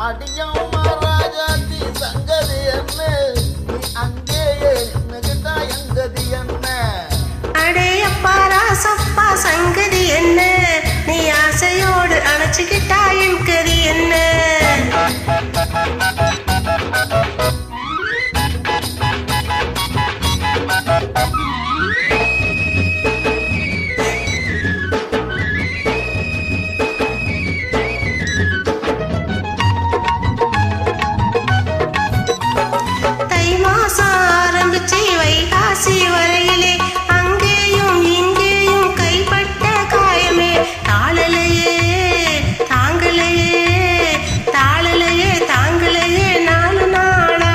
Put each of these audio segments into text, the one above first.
அடியம்மா ராஜாத்தி சங்கதி என்ன நீ அங்கேயே நின்னுகிட்டா எங்கதி என்ன அடையப்பா ராசப்பா சங்கதி என்ன நீ ஆசையோடு அணைச்சுக்கிட்டா என் கதி என்ன தை மாசம் ஆரம்பிச்சு வைகாசி வரையிலே அங்கேயும் இங்கேயும் கைப்பட்ட காயமே தாளலையே தாங்கலையே தாளலையே தாங்கலையே 4 நாளா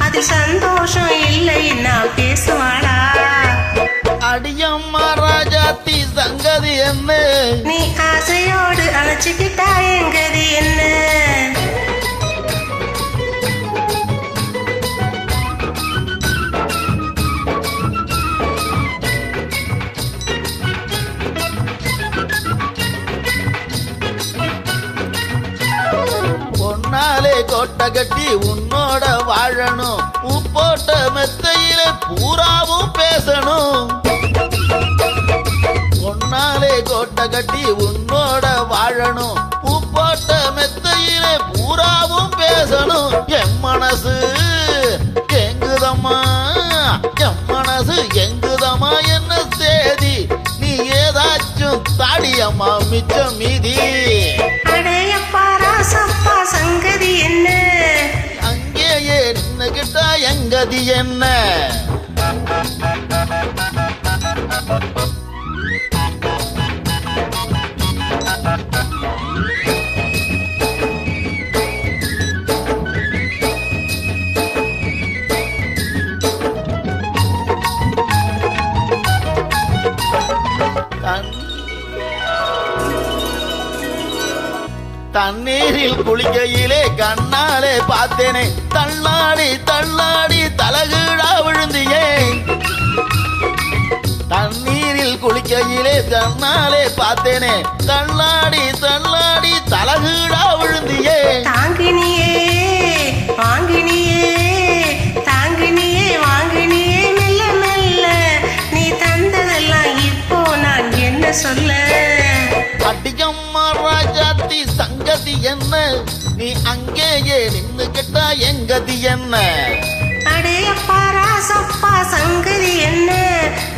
அதில் சந்தோஷம் இல்லை நான் பேசுவாளா அடியம்மா ராஜாத்தி சங்கதி என்ன நீ ஆசையோடு அணைச்சுக்கிட்டா எங்கதி என்ன பொன்னாலே கோட்டை கட்டி உன்னோட வாழணும் உப்போட்ட மெத்தையில பூராவும் பேசணும் பொன்னாலே கோட்டை கட்டி உன்னோட வாழணும் உப்போட்ட மெத்தையில பூராவும் பேசணும் என் மனசு எங்குதம்மா என் மனசு எங்குதம்மா என்ன சேதி நீ ஏதாச்சும் தாடியம்மா மிச்சம் மீதி அடையப்பா ராசப்பா சங்கதி என்ன அங்கேயே நின்னுகிட்டா எங்கதி என்ன தண்ணீரில் குளிக்கையிலே கண்ணாலே பார்த்தேனே தள்ளாடி தள்ளாடி தலகீழா விழுந்தியே தண்ணீரில் குளிக்கையிலே கண்ணாலே பார்த்தேனே தள்ளாடி தள்ளாடி தலகீழா விழுந்தியே தாங்கினியே வாங்கினியே தாங்கினியே வாங்கினியே மெல்ல மெல்ல நீ தந்ததெல்லாம் இப்போ நான் என்ன சொல்ல அடியம்மா ராஜாத்தி சங்கதி என்ன நீ அங்கேயே நின்னுகிட்டா எங்கதி என்ன அடையப்பா ராசப்பா சங்கதி என்ன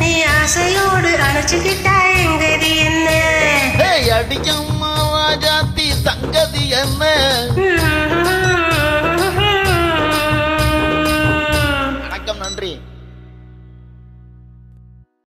நீ ஆசையோடு அணைச்சுக்கிட்டா எங்கதி என்ன அடியம்மா ராஜாத்தி சங்கதி என்ன வணக்கம் நன்றி.